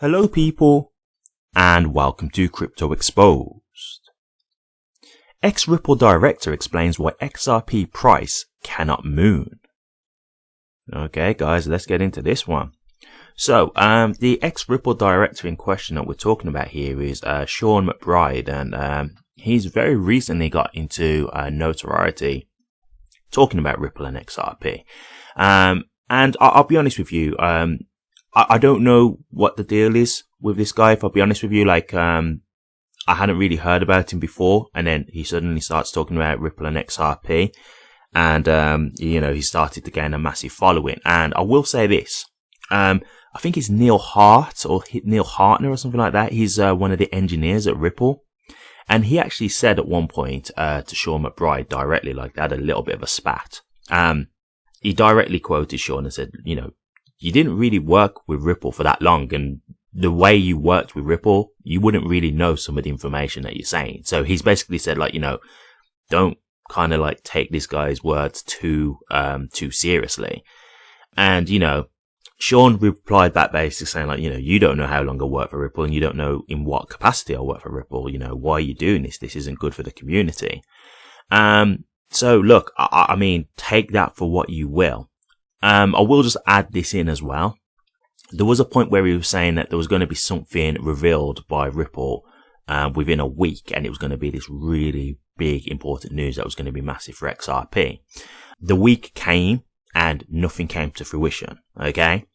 Hello people, and welcome to Crypto Exposed. Ex-Ripple director explains why XRP price cannot moon. Okay guys, let's get into this one. So, the ex-Ripple director in question that we're talking about here is Sean McBride, and he's very recently got into notoriety talking about Ripple and XRP. And I'll be honest with you, I don't know what the deal is with this guy, if I'll be honest with you. Like, I hadn't really heard about him before, and then he suddenly starts talking about Ripple and XRP, and, he started to gain a massive following. And I will say this, I think it's Neil Hart or Neil Hartner or something like that. He's, one of the engineers at Ripple. And he actually said at one point, to Sean McBride directly, like they had a little bit of a spat. He directly quoted Sean and said, you didn't really work with Ripple for that long, and the way you worked with Ripple, you wouldn't really know some of the information that you're saying. So he's basically said, like, don't kind of like take this guy's words too seriously. And, Sean replied back basically saying, like, you don't know how long I work for Ripple, and you don't know in what capacity I work for Ripple. Why are you doing this? This isn't good for the community. So look, I mean, take that for what you will. I will just add this in as well. There was a point where he was saying that there was going to be something revealed by Ripple within a week, and it was going to be this really big important news that was going to be massive for XRP. The week came and nothing came to fruition. Okay.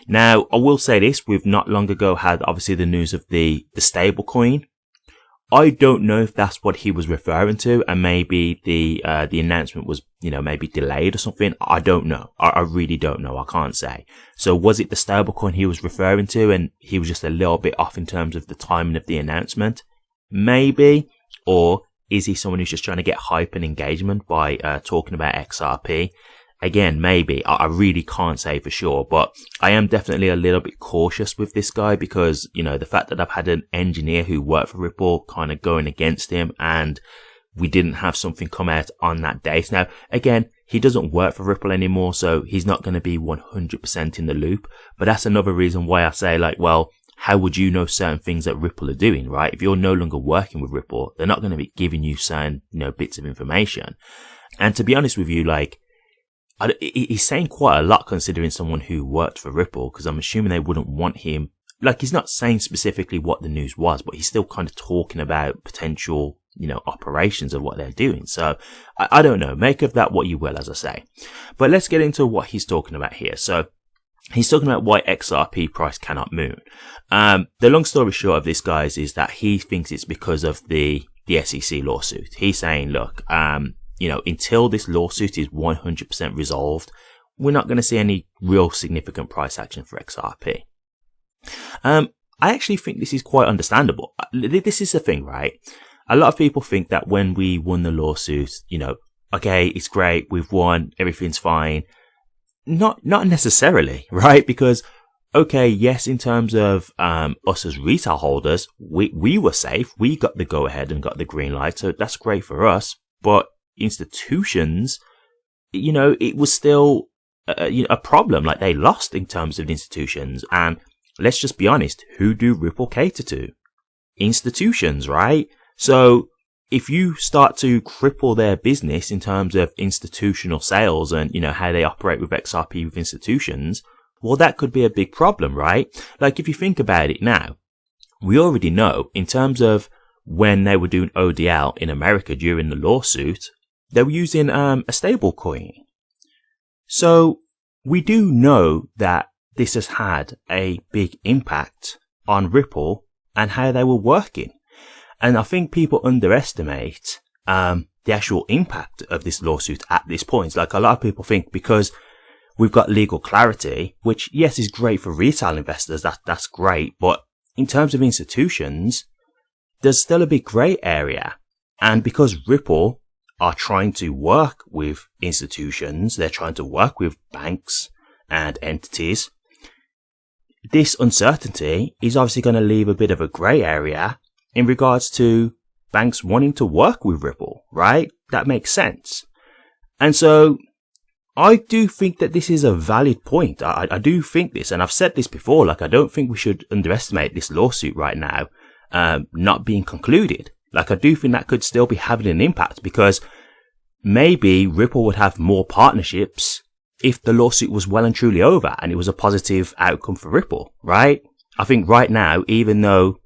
Now, I will say this, we've not long ago had obviously the news of the stable coin. I don't know if that's what he was referring to, and maybe the announcement was, maybe delayed or something. I don't know. I really don't know. I can't say. So was it the stablecoin he was referring to, and he was just a little bit off in terms of the timing of the announcement? Maybe. Or is he someone who's just trying to get hype and engagement by talking about XRP? Again, maybe. I really can't say for sure, but I am definitely a little bit cautious with this guy because, the fact that I've had an engineer who worked for Ripple kind of going against him, and we didn't have something come out on that date. Now, again, he doesn't work for Ripple anymore, so he's not going to be 100% in the loop, but that's another reason why I say, like, well, how would you know certain things that Ripple are doing, right? If you're no longer working with Ripple, they're not going to be giving you certain, bits of information. And to be honest with you, like, he's saying quite a lot considering someone who worked for Ripple, because I'm assuming they wouldn't want him. Like, he's not saying specifically what the news was, but he's still kind of talking about potential, operations of what they're doing. So I don't know. Make of that what you will, as I say. But let's get into what he's talking about here. So he's talking about why XRP price cannot moon. The long story short of this, guys, is that he thinks it's because of the SEC lawsuit. He's saying, look, until this lawsuit is 100% resolved, we're not going to see any real significant price action for XRP. I actually think this is quite understandable. This is the thing, right? A lot of people think that when we won the lawsuit, okay, it's great, we've won, everything's fine. Not necessarily, right? Because, okay, yes, in terms of us as retail holders, we were safe. We got the go ahead and got the green light, so that's great for us. But institutions, it was still a problem. Like, they lost in terms of the institutions. And let's just be honest, who do Ripple cater to? Institutions, right? So if you start to cripple their business in terms of institutional sales and, how they operate with XRP with institutions, well, that could be a big problem, right? Like, if you think about it now, we already know in terms of when they were doing ODL in America during the lawsuit, they were using a stable coin. So we do know that this has had a big impact on Ripple and how they were working. And I think people underestimate the actual impact of this lawsuit at this point. Like, a lot of people think because we've got legal clarity, which, yes, is great for retail investors, that's great. But in terms of institutions, there's still a big grey area. And because Ripple are trying to work with institutions, they're trying to work with banks and entities, this uncertainty is obviously going to leave a bit of a grey area in regards to banks wanting to work with Ripple, right? That makes sense. And so I do think that this is a valid point. I do think this, and I've said this before, like, I don't think we should underestimate this lawsuit right now, not being concluded. Like, I do think that could still be having an impact, because maybe Ripple would have more partnerships if the lawsuit was well and truly over and it was a positive outcome for Ripple, right? I think right now, even though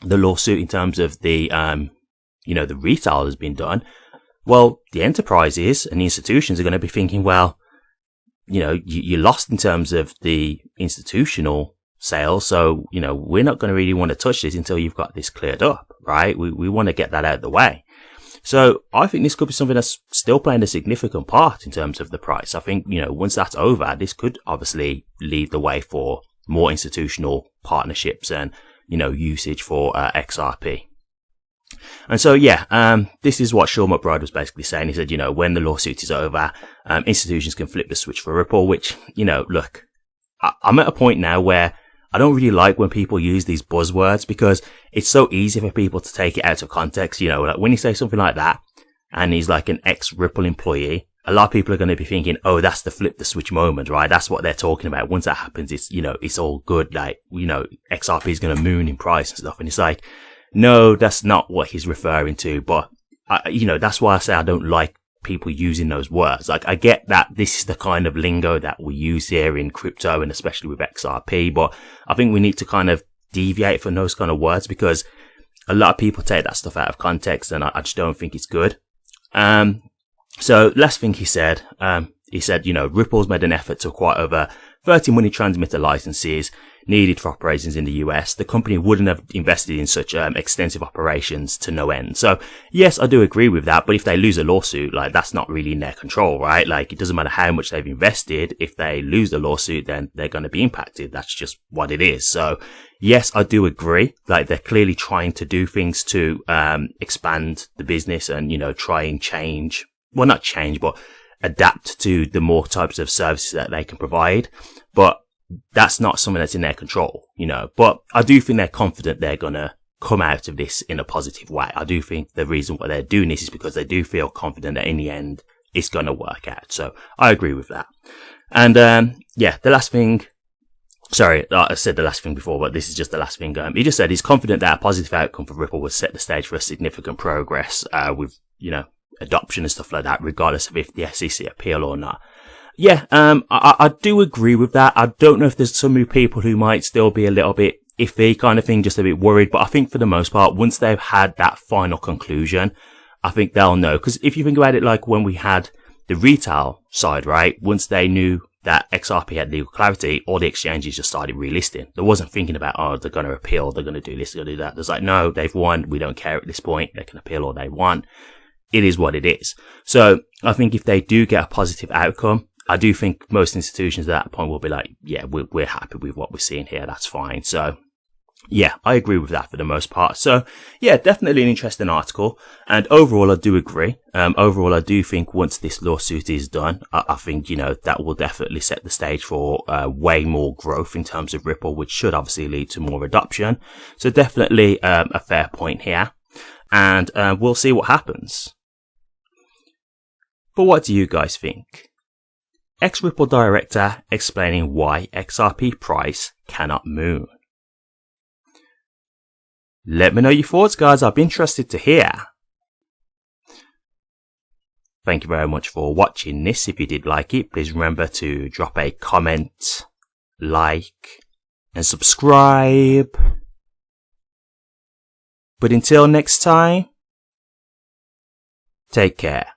the lawsuit in terms of the, the retail has been done, well, the enterprises and the institutions are going to be thinking, well, you lost in terms of the institutional sales. So, we're not going to really want to touch this until you've got this cleared up, right? We want to get that out of the way. So I think this could be something that's still playing a significant part in terms of the price. I think, once that's over, this could obviously lead the way for more institutional partnerships and, usage for XRP. And so, this is what Sean McBride was basically saying. He said, when the lawsuit is over, institutions can flip the switch for Ripple, which, look, I'm at a point now where I don't really like when people use these buzzwords, because it's so easy for people to take it out of context. Like when you say something like that and he's like an ex-Ripple employee, a lot of people are going to be thinking, oh, that's the flip the switch moment, right? That's what they're talking about. Once that happens, it's, it's all good. Like, XRP is going to moon in price and stuff. And it's like, no, that's not what he's referring to. But, that's why I say I don't like people using those words. Like, I get that this is the kind of lingo that we use here in crypto and especially with XRP, but I think we need to kind of deviate from those kind of words, because a lot of people take that stuff out of context, and I just don't think it's good. So last thing he said, Ripple's made an effort to acquire over 30 money transmitter licenses needed for operations in the US. The company wouldn't have invested in such extensive operations to no end. So yes, I do agree with that. But if they lose a lawsuit, like, that's not really in their control, right? Like, it doesn't matter how much they've invested. If they lose the lawsuit, then they're going to be impacted. That's just what it is. So yes, I do agree. Like, they're clearly trying to do things to expand the business and, try and change. Well, not change, but adapt to the more types of services that they can provide. But that's not something that's in their control, but I do think they're confident they're going to come out of this in a positive way. I do think the reason why they're doing this is because they do feel confident that in the end it's going to work out. So I agree with that. And, the last thing, sorry, I said the last thing before, but this is just the last thing. He just said he's confident that a positive outcome for Ripple will set the stage for a significant progress, with, adoption and stuff like that, regardless of if the SEC appeal or not. Yeah, I do agree with that. I don't know if there's so many people who might still be a little bit iffy kind of thing, just a bit worried. But I think for the most part, once they've had that final conclusion, I think they'll know. Because if you think about it, like when we had the retail side, right? Once they knew that XRP had legal clarity, all the exchanges just started relisting. They wasn't thinking about, oh, they're going to appeal, they're going to do this, they're going to do that. There's like, no, they've won. We don't care at this point. They can appeal all they want. It is what it is. So I think if they do get a positive outcome, I do think most institutions at that point will be like, yeah, we're happy with what we're seeing here. That's fine. So yeah, I agree with that for the most part. So yeah, definitely an interesting article. And overall, I do agree. Overall, I do think once this lawsuit is done, I think, that will definitely set the stage for way more growth in terms of Ripple, which should obviously lead to more adoption. So definitely a fair point here. And we'll see what happens. But what do you guys think? Ex-Ripple director explaining why XRP price cannot moon. Let me know your thoughts, guys. I'd be interested to hear. Thank you very much for watching this. If you did like it, please remember to drop a comment, like, and subscribe. But until next time, take care.